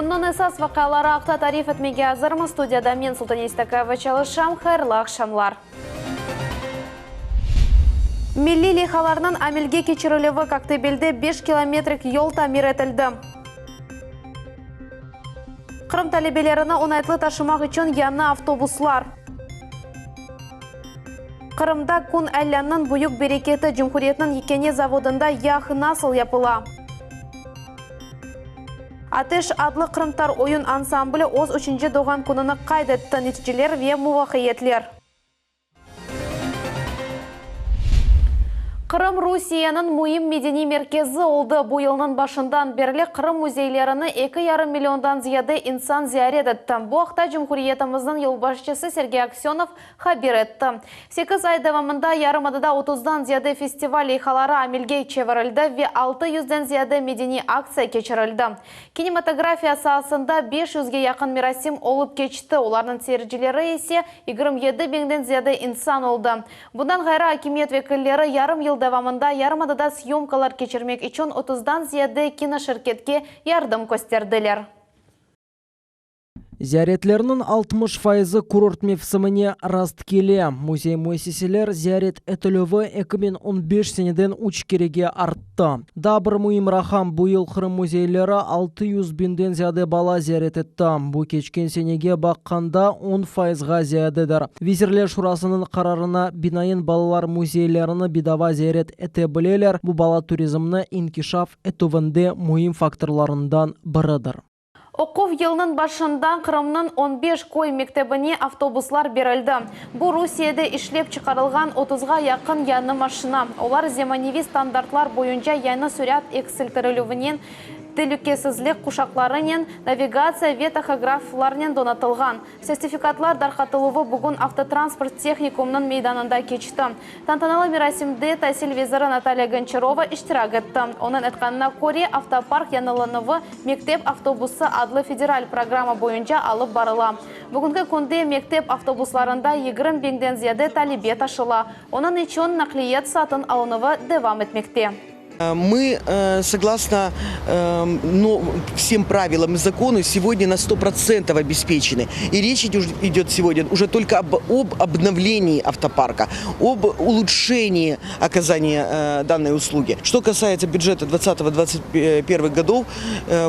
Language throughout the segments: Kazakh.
Kunun esas vakaları akta tarif etmege hazırmız. Studiyada men Sultan Estakayeva çalışam. Hayırlı akşamlar. Milli lihalarının amelge keçirilevi Koktebelde 5 kilometrik yol tamir etildi. Kırım talebelerini onaytlı taşımak için yanı avtobuslar. Kırımda kun әлләннің büyük bereketi Cumhuriyetinin Yekene zavodunda yağı nasıl yapıla? Ateş adlı Kırımtar oyun ansamblı öz 3. doğan kununu kaydetti neticeler ve muvafiyetler. Kırım Rusiyanın mühim medeni merkezi oldu. Bu yılın başından beri Kırım müzeylerini 2,5 milyondan ziyade insan ziyaret etti. Bu hafta Cumhuriyetimizin yılbaşçısı Sergey Aksyonov haber etti. 8 ay devamında Yarımada'da 30'dan ziyade festival lihaları amelge çevirildi ve 600'den ziyade medeni aksiya geçirildi. Kinematografiya sahasında 500'ge yakın merasim olup geçti. Onların seyircileri ise 27 binden ziyade insan oldu. Bundan gayrı hakimiyet vekilleri yarım yıl devamında Yarımada'da syomkalar geçirmek için 30'dan ziyade kinoşirketke yardım gösterdiler. Ziyaretlerinin 60%'ı kurort mevsimine rast kelе. Muzey müesseseler ziyaret etilövi 2015 seneden 3 kerege arttı. Da bir mühim rakam bu yıl Kırım muzeyleri 600 binden ziyade bala ziyaret etti. Bu keçken senege bakkanda 10%'ga ziyadedir. Vezirler Şurasının kararına binayin balalar muzeylerini bedava ziyaret etebileler. Bu bala turizmini inkişaf etuvinde mühim faktorlarından biridir. Okuv yılının başından Kırım'ın 15 koy mektebine avtobuslar verildi. Bu Rusya'da işlep çıkarılgan 30'ga yakın yanı maşina. Olar zemanevi standartlar boyunca yanı sürat eksiltiriluvinin Tülükesizlik kuşaklarının navigatsiya ve tahograflarının donatılgan. Sertifikatlar darqatılığı bugün Avtotransport Texnikum'nın meydanında geçti. Tantanalı merasimde Tahsil Veziri Natalya Goncharova iştirak etti. Onun etkanına göre avtopark yanılanıvı Mektep Avtobusu adlı federal programa boyunca alıp barıla. Bugünkü kunde mektep avtobuslarında 20 binden ziyade talebe taşıla. Onun için nakliyat satın alınıvı devam etmekte. Мы, согласно всем правилам и закону, сегодня на 100% обеспечены. И речь идет сегодня уже только об обновлении автопарка, об улучшении оказания данной услуги. Что касается бюджета 2020-2021 годов,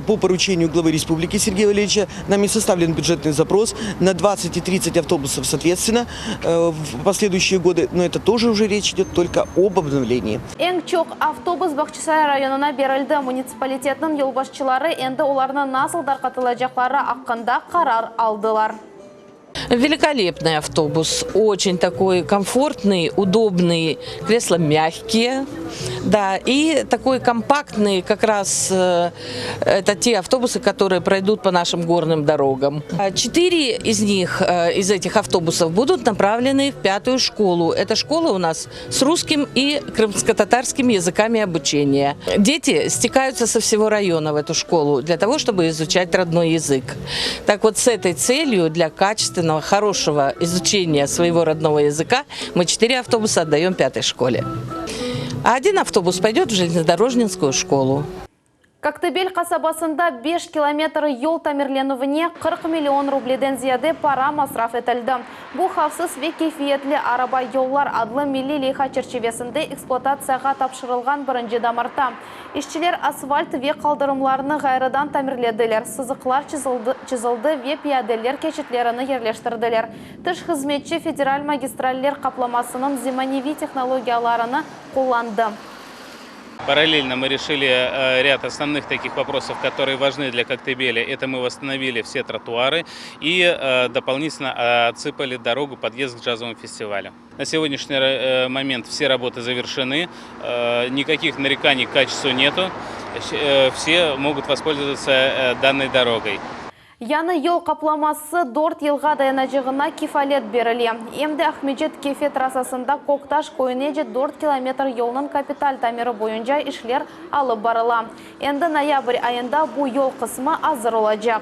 по поручению главы республики Сергея Валерьевича нами составлен бюджетный запрос на 20 и 30 автобусов, соответственно, в последующие годы. Но это тоже уже речь идет только об обновлении. Автобус Бақчысарай районuna verildi. Municipalitetinin yolbaşçıları endi olarına nasıl darqatılacakları hakkında karar aldılar. Великолепный автобус, очень такой комфортный, удобный, кресла мягкие, да, и такой компактный, как раз это те автобусы, которые пройдут по нашим горным дорогам. 4 из них, из этих автобусов будут направлены в 5-ю школу. Эта школа у нас с русским и крымско-татарским языками обучения. Дети стекаются со всего района в эту школу для того, чтобы изучать родной язык. Так вот, с этой целью для качественного, хорошего изучения своего родного языка мы 4 автобуса отдаем 5-й школе. А 1 автобус пойдет в железнодорожнинскую школу. Коктебель kasabasında 5 kilometre yol tamirlenuvine 40 milyon rubleden ziyade para masraf etildi. Bu hafsız ve keyfiyetli araba yollar adlı milli liha çerçevesinde eksploatatsiyaga tapşırılgan 1. Mart'ta. İşçiler asfalt ve kaldırımlarını gayrıdan tamirlediler. Sızıklar çizildi ve piyadeler geçitlerini yerleştirdiler. Dış hizmetçi federal magistraller kaplamasının zemanevi teknologiyalarını kullandı. Параллельно мы решили ряд основных таких вопросов, которые важны для Коктебеля. Это мы восстановили все тротуары и дополнительно отсыпали дорогу, подъезд к джазовому фестивалю. На сегодняшний момент все работы завершены, никаких нареканий к качеству нету, все могут воспользоваться данной дорогой. Яны yol kaplaması 4 yılga dayanacağına kifalet berili. Emde Ahmedjet Kefe trasasında Koktaş Koyunece 4 kilometre yolunun kapital tamiri boyunca işler alıp barıla. Endi noyabr ayında bu yol kısmı hazır olacak.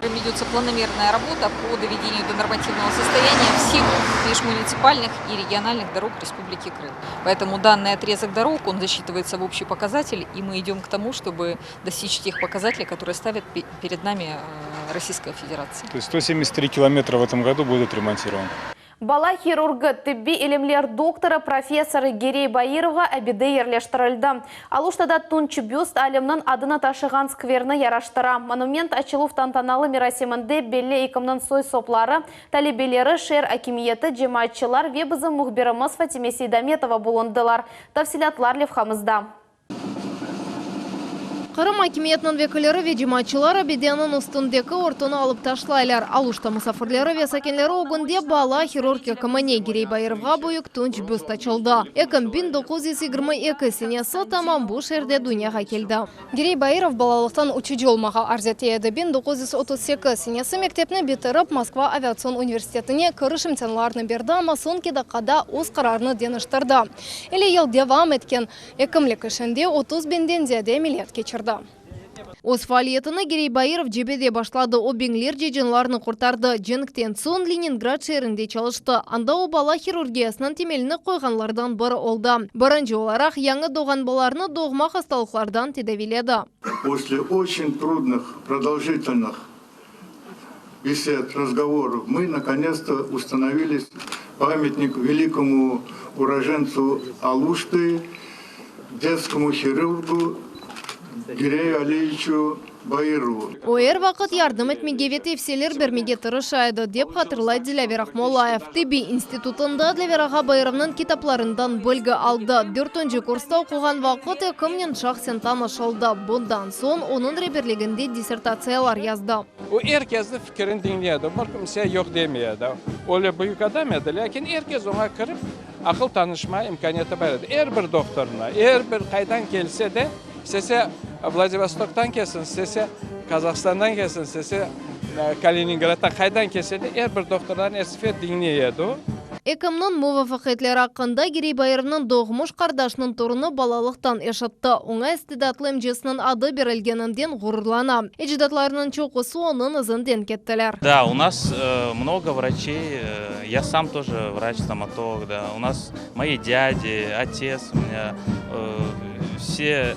Ведется планомерная работа по доведению до нормативного состояния всех межмуниципальных и региональных дорог Республики Крым. Поэтому данный отрезок дорог, он засчитывается в общий показатель, и мы идем к тому, чтобы достичь тех показателей, которые ставит перед нами Российская Федерация. То есть 173 километра в этом году будут ремонтированы. Бала хирургы, тибби илемлер докторы, профессоры Герей Баировға әбеде ерлештірілді. Алуштада тунчы бюст әлемнің адына ташыған скверны яраштыра. Монумент ачылу тантаналы мерасимінде белі екімнің сой соплары, талебелері, шер акимиеті, жемайчылар, вебізі мұхберіміз Фатиме Сейдаметова болындылар. Тавсилатлар левхамызда. Қырым акимиетінің векілері веджиматчылар абеденің ұстындекі ортыны алып ташлайлар. Алушта мұсафырлері весакенлері оғынде бала хирургия көміне Герей Баировға бойық түнч бюст açıldı. Экім 1922 сенесі тамам бұл шерде дүнияға келді. Герей Баиров балалықтан учуджу олмаға арзеті еді. 1938 сенесі мектепні бітіріп Москва авиацион университетіне көріш имтианларны берді, ама сон кедақада өз қарарыны деніштірді. Елі ел девам еткен екімлік ішінде 30 бенден зияде миллиард кечірді. Өз фаалиетіні Герей Баиров жебеде башлады. Обеңлер жеженларны құртарды. Женіктен сон Ленинград шерінде çalışты. Анда о бала хирургиясынан темеліні қойғанлардан бірі олды. Бірінші оларақ яңы доған баларны доғма хасталықлардан тедавиледі. После очень трудных, продолжительных бесед, разговоров, мы наконец-то установили памятник великому уроженцу Алушты, детскому хирургу Герею Алиевичу Баирову. Оер вақыт ярдым етмеге ефселер бермеге тырышайды, деп қатырлайды Дилявер Ахмолаев. Тиби институтында Дилявер Аға Баировның китапларындан бөлгі алды. 4-ші курста оқыған вақыт екімнен шақсен танышылды. Бұндан сон оның реберлігінде диссертациялар yazdı. O herkesin fikrini dinledi. Kimse yok demeydi. Öyle büyük adam edi. Lakin herkes ona kırıp akıl tanışma imkaniyeti verdi. Her bir doktoruna, her bir kaydan gelse de sese Vladivostok'tan kesin, sese Kazakistan'dan kesin, sese Kaliningrad'dan kaydan kesin de her bir doktordan esifet dinleyedi. Ekimnin muvaffaqiyetlari hakkında Gерей Bairovның doğmuş kardeşinin torunu balalықтан yaşattı. Ona istidatlı emcesinin adı berilgeninden gururlana. Ecdatlarının çoğusu onun izinden kettiler. Да, у нас много врачей. Я сам тоже врач-стоматолог. Да. У нас мои дяди, отец, у меня все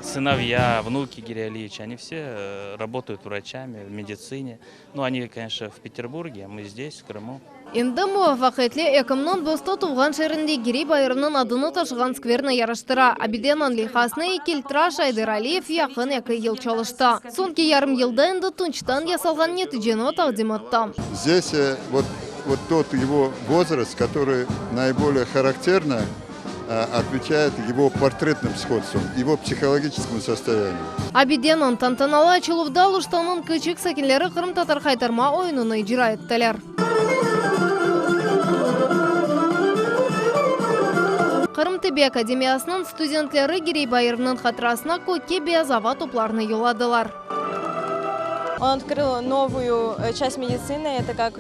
сыновья, внуки Герея Ильича, они все работают врачами в медицине. Ну, они, конечно, в Петербурге, а мы здесь, в Крыму. Енді муафақетлі екімнің босты туған шерінде Герей Баировның адыны ташыған скверны яраштыра. Абиденан лихасны екілтра Шайдыр Алиев яқын екі ел çalışты. Сонки ярым елда енді тұнчтан ясалған нетижені тақдим етті. Здесь вот тот его возраст, который наиболее характерно отвечает его портретным сходством, его психологическому состоянию. Абиденан тантаналы açылууда Алуштаның küçük сәкенлері Қырым татар қайтарма ойынын ижра еттілер. Қырым Тибби Академиясының студентлері Герей Баировның хатрасына көкке биязава топларны юладылар. Он открыл новую часть медицины, это как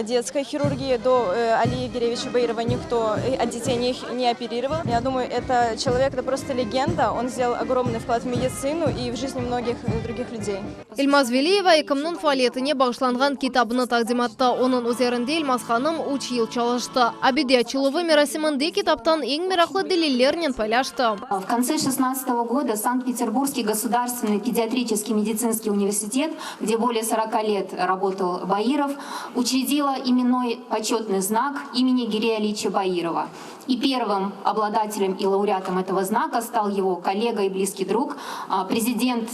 детская хирургия. До Алии Гереевича Баирова никто от детей не оперировал. Я думаю, это человек, это просто легенда. Он сделал огромный вклад в медицину и в жизни многих других людей. Илмаз Велиева екімнің фаалиетіне бағышланған китабыны тақдим етті. Оның өзерінде Илмаз ханым 3 ел çalışты. Абиде açылуы мерасимінде китаптан ең мерақлы делиллерінен пайлашты. В конце 2016 года Санкт-Петербургский государственный педиатрический медицинский университет, где более 40 лет работал Баиров, учредила именной почетный знак имени Герея Ильича Баирова. И первым обладателем и лауреатом этого знака стал его коллега и близкий друг, президент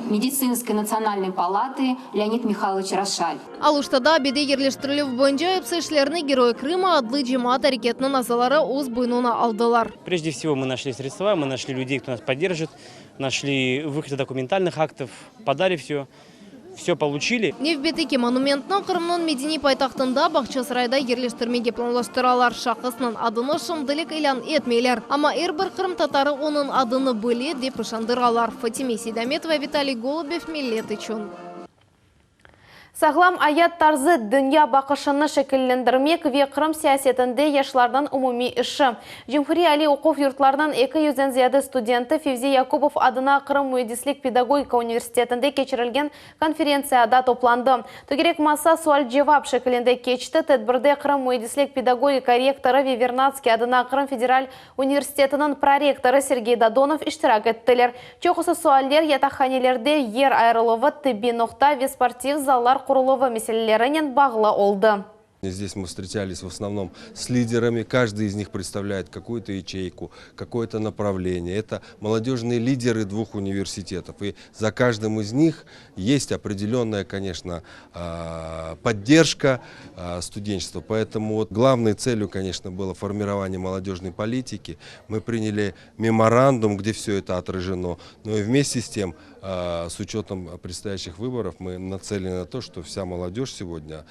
медицинской национальной палаты Леонид Михайлович Рошаль. Алуштада беде ерлештірілі бойынша эпсешлеріні Герой Крыма адлы жемаат әрекетінің азалары өз бойнуына алдылар. Прежде всего мы нашли средства, мы нашли людей, кто нас поддержит, нашли выходы документальных актов, подали все получили. Невбетеке монументның Қырымның медини пайтақтында бақча сарайда ерлештірмеге планлаштыралар. Шақысының адыны шымдылық илан етмейлер. Ама әрбір Қырым татары оның адыны біле деп ышандыралар. Фатиме Сейдаметова, Виталий Голубев, Миллет Ичун. Сағлам аят тарзы дүния бақышыны шекіллендірмек ве Қырым саясетінде яшлардан умуми іші. Жемхури Али оқув юртларынан 200-ден зияды студенті Февзи Якубов адына Қырым Муедислік педагогика университетінде кечірілген конференцияда топланды. Түгерек маса суал-жевап шекілінде кечті тәдбірде Қырым Муедислік педагогика ректоры Вивернадский адына Қырым федераль университетінің проректоры Сергей Додонов иштирак еттілер. Чоқысы суаллер ятаханелерде ер айрылығы тибби ноқта ве спортив заллар құрылығы мәселелерінен бағылы олды. Здесь мы встречались в основном с лидерами, каждый из них представляет какую-то ячейку, какое-то направление. Это молодежные лидеры двух университетов, и за каждым из них есть определенная, конечно, поддержка студенчества. Поэтому вот главной целью, конечно, было формирование молодежной политики. Мы приняли меморандум, где все это отражено, но и вместе с тем, с учетом предстоящих выборов, мы нацелены на то, что вся молодежь сегодня,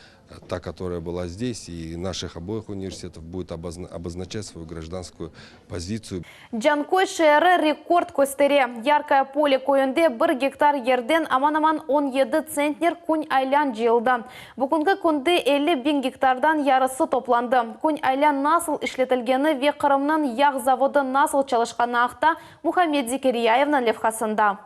та, которая была здесь, и наших обоих университетов, будет обозначать свою гражданскую позицию. Джанкой шеры рекорд костере. Яркое поле койынде 1 гектар ерден аман-аман 17 центнер күн айлан жиылды. Бүгінгі күнде 50 гектардан ярысы топланды. Күн айлан насыл ишлетілгені ве Қырымның яғ заводы насыл çalışқаны ақта Мухаммед Зикирияевның левхасында.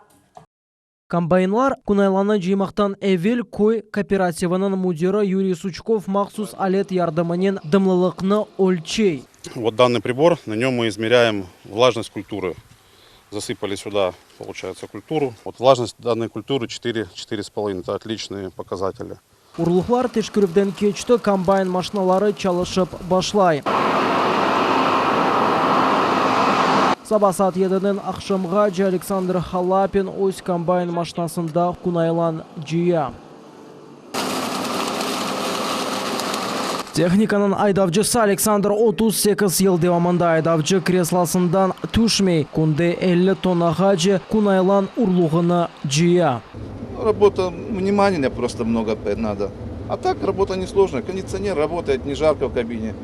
Комбайнлар күнайланы жимақтан әвел кой кооперативінің мудиры Юрий Сучков махсус алет ярдымынен дымлылықны ольчей. Вот данный прибор, на нем мы измеряем влажность культуры. Засыпали сюда, получается, культуру. Вот влажность данной культуры 4,5. Это отличные показатели. Урлухлар тешкірівден кечті комбайн машиналары çalışып башлай. Сабасат едінің ақшымға Александр Халапин өз комбайн машинасында күнайлан жия. Техниканың айдавжысы Александр 38 ел девамында айдавжы кресласындан түшмей, күнде 50 тоннаға же күнайлан урлуғыны жия. Работа, внимания просто много надо. А так работа несложная. Кондиционер работает, не жарко в кабине.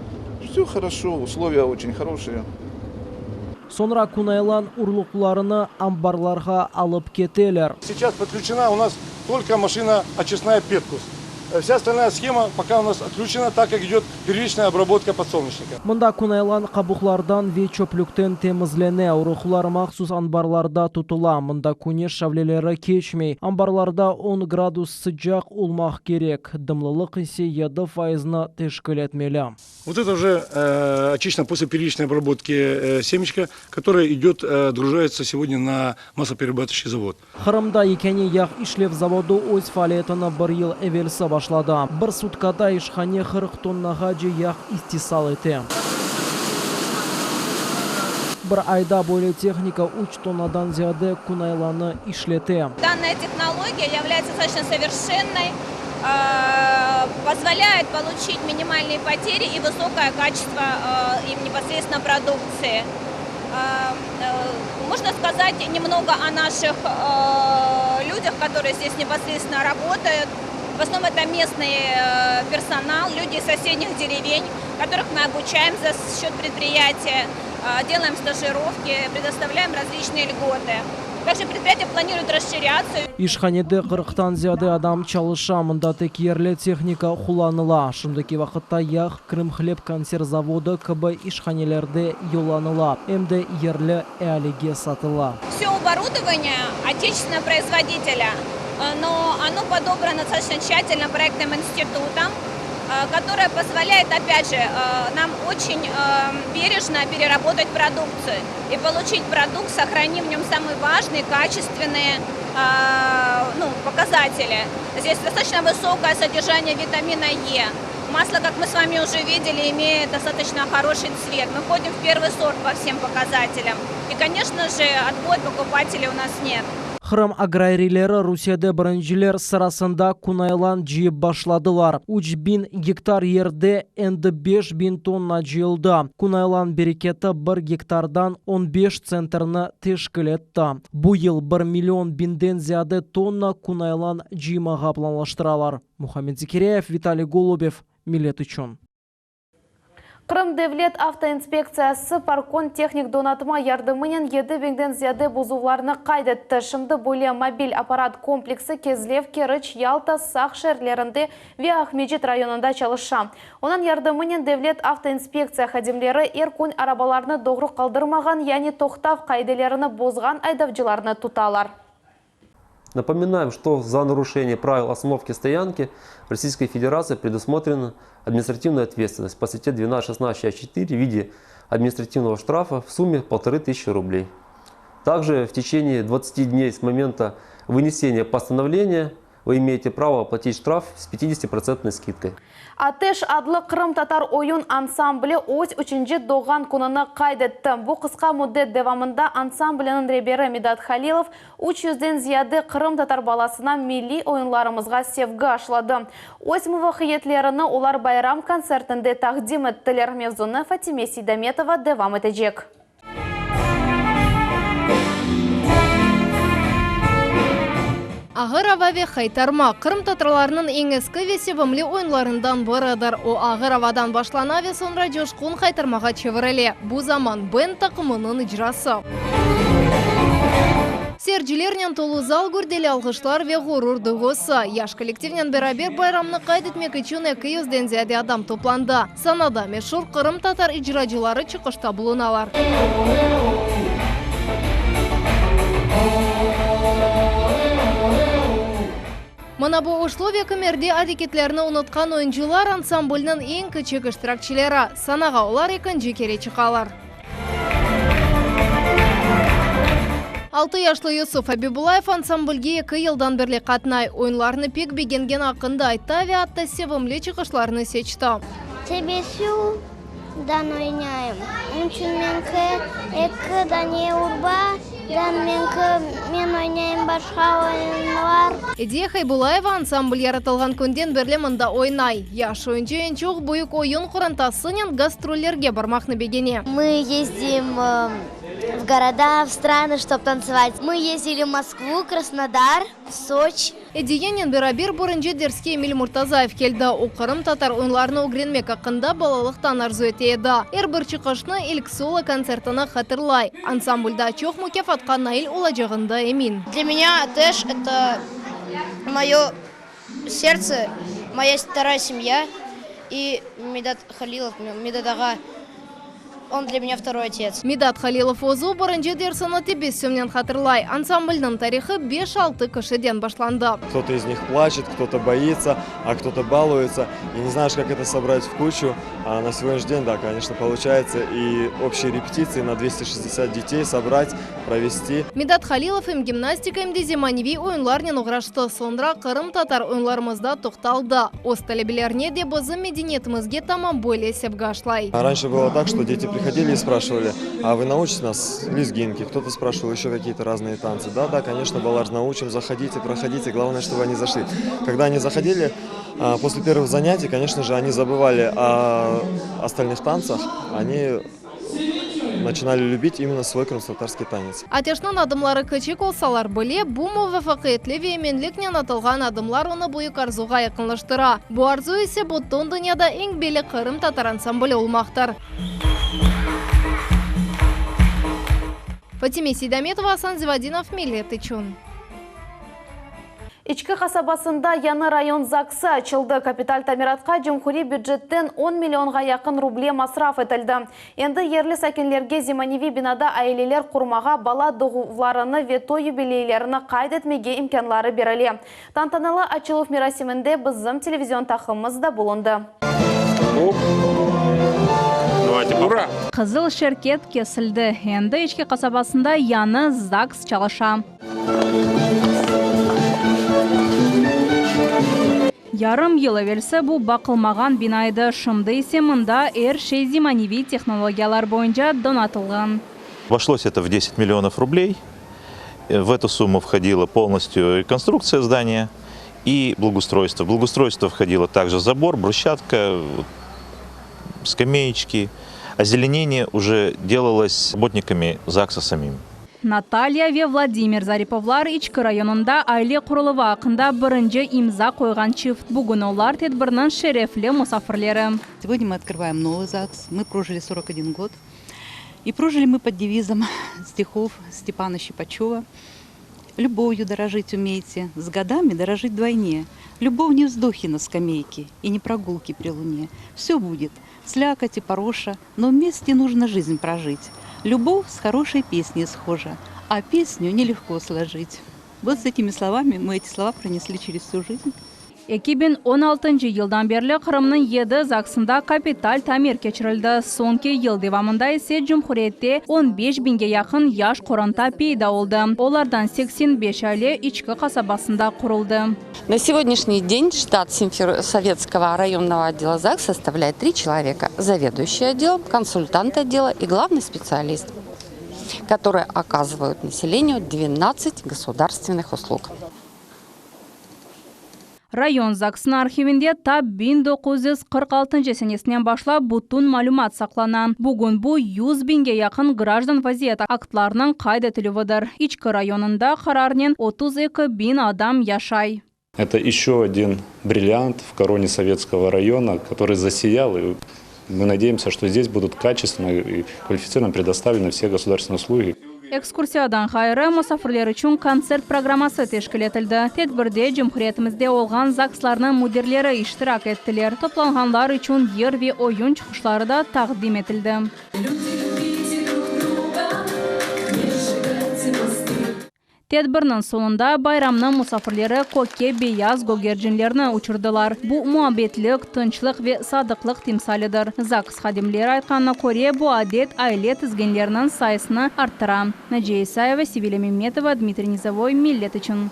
Все хорошо, условия очень хорошие. Sonra күнайлан урлуқларыны амбарларға алып кетелер. Сейчас подключена у нас только машина очистная Петкус. Вся остальная схема пока у нас отключена, так как идет первичная обработка подсолнечника. Мында күнайлан қабуқлардан ве чөпліктен темізлене. Урухлар махсус амбарларда тұтыла. Мында күне шавлелері кечмей. Амбарларда 10 градус sıcak olmaq керек. Дымлылық ise 7% тешкіл етмелі. Вот это уже очищено после первичной обработки семечка, которая идет, отгружается сегодня на маслоперерабатывающий завод. Қырымда екені яқ ишлев заводу өз фалетіні бір ел әвелсі башлады. Бір суткада ишхане 40 тоннаға же яқ истисал еті. Бір айда бойлы техника 3 тоннадан зияды күнайланы ишлеті. Данная технология является достаточно совершенной, позволяет получить минимальные потери и высокое качество непосредственно продукции. Можно сказать немного о наших людях, которые здесь непосредственно работают. В основном это местный персонал, люди из соседних деревень, которых мы обучаем за счет предприятия, делаем стажировки, предоставляем различные льготы. Также предприятие планирует расширяться. Ишханеде 40-тан зияды адам çalışа. Мында тек ерлі техника құланыла. Шымдыки вақытта яқ Крым хлеб консерв заводы кб ишханелерде йоланыла. Эмде ерлі әліге сатыла. Все оборудование отечественного производителя, но оно подобрано достаточно тщательно проектным институтом, которая позволяет, опять же, нам очень бережно переработать продукцию и получить продукт, сохранив в нем самые важные, качественные показатели. Здесь достаточно высокое содержание витамина Е. Масло, как мы с вами уже видели, имеет достаточно хороший цвет. Мы входим в первый сорт по всем показателям. И, конечно же, отбой покупателей у нас нет. Қырым аграрилері Русияда біріншілер сырасында күнайлан жиып башладылар. 3000 гектар ерде енді 5000 тонна жиылды. Күнайлан берекеті 1 гектардан 15 центрны тешкіл етті. Бұл ел 1 миллион бинден зияды тонна күнайлан жиымаға планлаштыралар. Мухаммед Зикирияев, Виталий Голубев, Милет үшін. Крым Девлет автоинспекциясы паркон техник донатыма ярдымынен 7 беңден зияды бузуларны қайдетті. Шымды более мобиль аппарат комплексы Кезлев, Керіч, Ялта, Сақ шерлерінде ве Ахмеджит районында чалыша. Онан ярдымынен Девлет автоинспекция хадимлері еркун арабаларны доғры қалдырмаған, яни тоқтав қайделеріні бозған айдавчыларны туталар. Напоминаем, что за нарушение правил остановки стоянки в Российской Федерации предусмотрена административная ответственность по статье 12.16.4 в виде административного штрафа в сумме 1500 рублей. Также в течение 20 дней с момента вынесения постановления вы имеете право оплатить штраф с 50% скидкой. Атеш адлы Крым татар ойын ансамблі өз үшінші доған күніні қайдетті. Бұл қысқа мүддет девамында ансамблінің ребері Медат Халилов 300-ден зияды Крым татар баласына милли ойынларымызға севгі ашлады. Осмывы қиетлеріні олар байрам концертінде тақдим еттілер. Мевзуны Фатиме Сейдаметова девам етежек. Ағыр ававе қайтарма. Крым татарларының ең ескі ве севімлі ойынларындан біріdir. О ағыр авадан башланаве sonra жошқун қайтармаға чевіріле. Бұ заман бен тақымының ижрасы. Серджілернен толу зал көрделі алғышлар ве ғурур дұғысы. Яш коллективнен бәрабер байрамны қайдетмек үшін 200-ден зияде адам топланды. Санада мешур Крым татар ижрачылары чықышта бұлыналар. Мына бұл условия көмерде әрекетлеріні ұнытқан ойыншылар ансамблінің ең кішік іштіракчілері. Санаға олар екінші кере чықалар. 6 яшлы Юсуф Абибулаев ансамбльге 2 елдан бірлі қатынай. Ойынларыны пек бегенген ақында айтаве атты севімлі чықышларыны сечті. Себесу дан ойнайым. Үнчін менкі екі дане урба. Мен ойнайым башқа ойынлар. Идея Хайбулаева ансамбль яратылған көнден бірлі мұнда ойнай. Яш ойынчы ең чоқ бұйық ойын құрантасынен гастроллерге бармақны бегене. Мы ездим в города, в страны, чтобы танцевать. Мы ездили в Москву, Краснодар, Сочи. Эдиенен бәрабер бұрынжы дерске Эмиль Муртазаев келді. О Крым татар ойынларыны угренмек ақында балалықтан арзу етеді. Бір чықышны ilk соло концертына қатырлай. Ансамбльда чоқ мүкефатқа наил олажағында эмин. Для меня Атеш — это мое сердце, моя вторая семья. И Медат Халилов, Медат Ага, он для меня второй отец. Медат Халилов озу бұрынжы дерсіні тебес сөмнен қатырлай. Ансамбльның тарихы 5-6 кішіден башланды. Кто-то из них плачет, кто-то боится, а кто-то балуется. И не знаешь, как это собрать в кучу. А на сегодняшний день, да, конечно, получается. И общие репетиции на 260 детей собрать, провести. Медат Халилов им гимнастика им деземаневи ойынларнен уғрашты. Сондра Крым татар ойынларымызда тоқталды. Оз талебелеріне де бозы медениетімізге тамам более сепгашлай. Раньше было так, что дети приходили и спрашивали: а вы научите нас лезгинки? Кто-то спрашивал еще какие-то разные танцы. Да, конечно, Балаш, научим, заходите, проходите. Главное, чтобы они зашли. Когда они заходили, после первых занятий, конечно же, они забывали о остальных танцах. Они начинали любить именно свой крымстатарский танец. Атешнан адымлары кычык олсалар біле, бұл мұвафақиетлі вейменлікнен атылған адымлар оны бұйық арзуға якынлаштыра. Бұл арзу есе бұттон дүнияда ең белі Крым татар ансамблі олмақтар. Фатиме Сейдаметова, Асан Зивадинов, Милет Ичун. Ичкі қасабасында яны район ЗАГСы açıldı. Капиталь тамиратқа жымхури бюджеттен 10 миллионға яқын рубле масраф етілді. Енді ерлі сәкенлерге зиманеви бинада айлелер құрмаға бала доғуларыны вето юбилейлеріні қайдетмеге имканлары берілі. Тантаналы açылуф мерасимінде біздің телевизион тақымызда болынды. Ура! Қызыл шеркет кесілді. Енді ичкі қасабасында яны ЗАГС чалыша. Ярым елы версе бұл бақылмаған бинайды шымды есе мұнда шей зиманеви технологиялар бойынша донатылған. Обошлось это в 10 миллионов рублей. В эту сумму входила полностью реконструкция здания и благоустройство. В благоустройство входило также забор, брусчатка, скамеечки. Озеленение уже делалось работниками ЗАГСа самим. Наталья ве Владимир Зариповлар Ички районында айле курулуу акында биринчи имза койган чифт. Бүгүн олар тедбирнин шерефли мусафирлери. Сегодня мы открываем новый ЗАГС. Мы прожили 41 год. И прожили мы под девизом стихов Степана Щипачева. «Любовью дорожить умейте, с годами дорожить вдвойне. Любовь не вздохи на скамейке и не прогулки при луне. Все будет, слякоть и пороша, но вместе нужно жизнь прожить. Любовь с хорошей песней схожа, а песню нелегко сложить». Вот с этими словами мы эти слова пронесли через всю жизнь. 2016 yıldan beri Kırım'nın 7 zaksında kapital tamir keçirildi. Sonki yıl devamında ise Cumhuriyet'te 15 binge yakın yaş koranta peyda oldu. Onlardan 85 aile içki kasabasında kuruldu. На сегодняшний день штат Симферополя районного отдела ЗАГС составляет 3 человека. Заведующий отделом, консультант отдела и главный специалист, которые оказывают населению 12 государственных услуг. Rayon Zaksın arxivinde ta 1946 senesinden başlap butun malumat saklanan. Bugün bu 100 binge yakın gраждан vaziyet aktlarının kaydedilivıdır. İçki rayonunda kararının 32 bin adam yaşay. Это еще один бриллиант в короне советского района, который засиял. И мы надеемся, что здесь будут качественно и квалифицированно предоставлены все государственные услуги. Ekskursiyadan gayrı musafirler için konsert programması teşkil etildi. Tedbirde Cumhuriyetimizde olgan zakslarının müdirleri iştirak ettiler. Toplananlar için yer ve oyun çıkışları da takdim edildi. Tedbirinin sonunda bayramның musafirleri koke beyaz gogercinlerini uçurdular. Bu muhabbetlik, tınçlık ve sadıklık timsalidir. Zaks xadimleri aytkanına ko'ra bu adet aile tizginlerinin sayısını arttıra. Naciye Isayeva, Sibila Mehmetova, Dmitriy Nizavoy, millet için.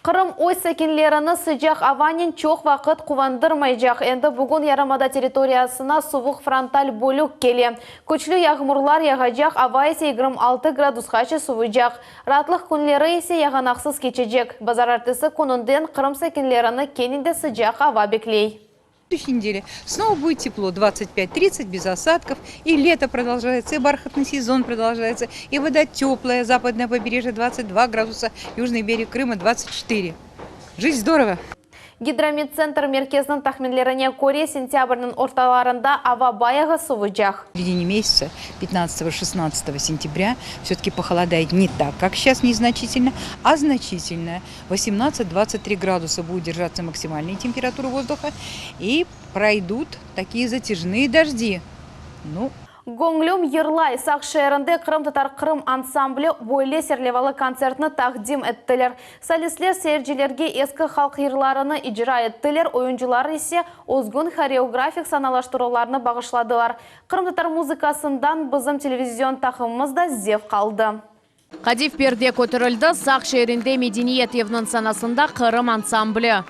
Kırım oy sakinlerini sıcak avanin çok vakit kuvandırmayacak. Endi bugün Yarımada territoriyasına soğuk frontal bölük geli. Köçlü yağmurlar yağacak, hava ise 26 gradusgacha sovuyacak. Rahatlık günleri ise yağanaksız geçecek. Bazar ertesi gününden Kırım sakinlerini keninde sıcak hava bekley. следующей неделе снова будет тепло, 25-30, без осадков, и лето продолжается, и бархатный сезон продолжается, и вода теплая, западное побережье 22 градуса, южный берег Крыма 24. Жизнь здорово! Гидромедцентр мерkezinin tahminlerine göre sentябрьнің орталарында hava bayağı soğuyacak. В середине месяца, 15-16 сентября, все-таки похолодает не так, как сейчас, незначительно, а значительно. 18-23 градуса будет держаться максимальная температура воздуха, и пройдут такие затяжные дожди. Гоңлюм Ерлай сақ шәрінде Қырым-Татар Қырым ансамблі бойле серлевалы концертны тақдим еттілер. Солистлер сeyircilerге ескі халық йырларыны ижра еттілер, ойынчылар есе озгун хореографик саналаштыруларны бағышладылар. Қырым-Татар музыкасындан бізім телевизион тақымымызда зев қалды. Қадиф перде көтірілді, сақ шерінде медениет евнің санасында Қырым ансамблі.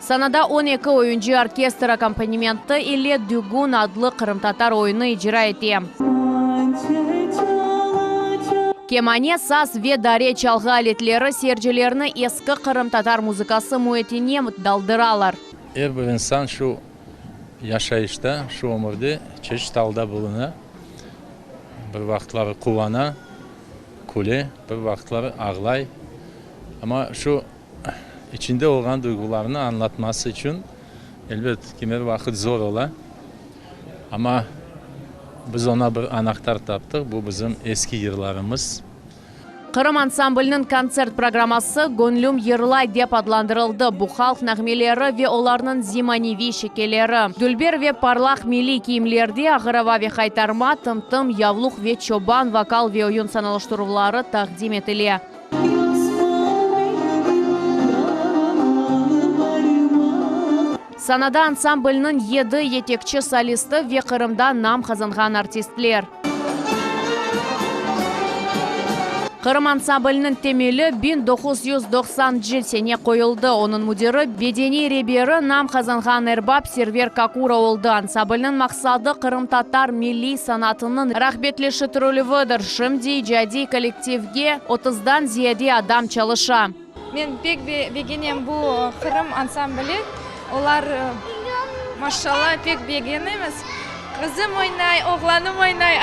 Sanada 12 oyuncu orkestr akompanimentı ile Dügun adlı Kırım-Tatar oyunu icra etti. Kemane, saz ve dare çalgı aletleri seyircilerini eski Kırım-Tatar muzikası muhitine daldıralar. Her bir insan şu yaşayışta, şu ömürde çeşit halda bulunur. Bir vaxtları kuvana, kule, bir vaxtları ağlay. Ama şu İçinde olan duygularını anlatması için elbet kimer vakit zor ola. Ama biz ona bir anahtar taptık. Bu bizim eski yıllarımız. Kırım ansamblinin konsert programması Gönlüm Yırlay dep adlandırıldı. Bu halk nağmeleri ve onların zimanevi şekeleri. Dülber ve parlak milli kiyimlerde ağırava ve haytarma, tım-tım, yavluk ve çoban vokal ve oyun sanalıştırıları takdim etili. Sanada ansamblinin 7 yetekçi solisti ve Kırım'da nam kazangan artistler. Kırım ansamblinin temeli 1990 sene koyuldu. Onun müdiri Bedeni Reberi nam kazangan erbab Server Kakura oldu. Ansamblinin maksadı Kırım-Tatar milli sanatının rahbetleştirilüvüdür. Şimdi icadi kolektivge 30'dan ziyade adam çalışa. Men pek beğeniyorum bu Kırım ansambli. Onlar maşallah pek beğenimiz. Кызым ойнай, оғланым ойнай,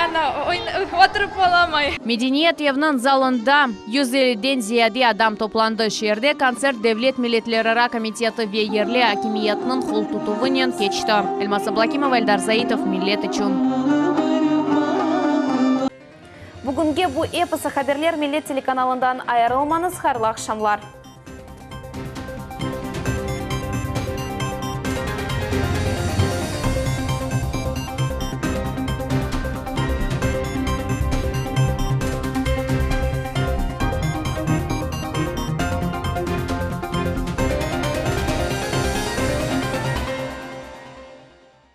отырып боламай. Медениет евнын залында 150-ден зияде адам топланды. Шерде концерт Devlet Milletlerara комитеті вейерлі акимиятның қол тұтуғынен кечті. Эльмас Аблакимов, Эльдар Заитов, Миллет үшін. Бүгінге бұл эпосы хаберлер Миллет телеканалындан айырылмаңыз, қайырлы ақшамлар.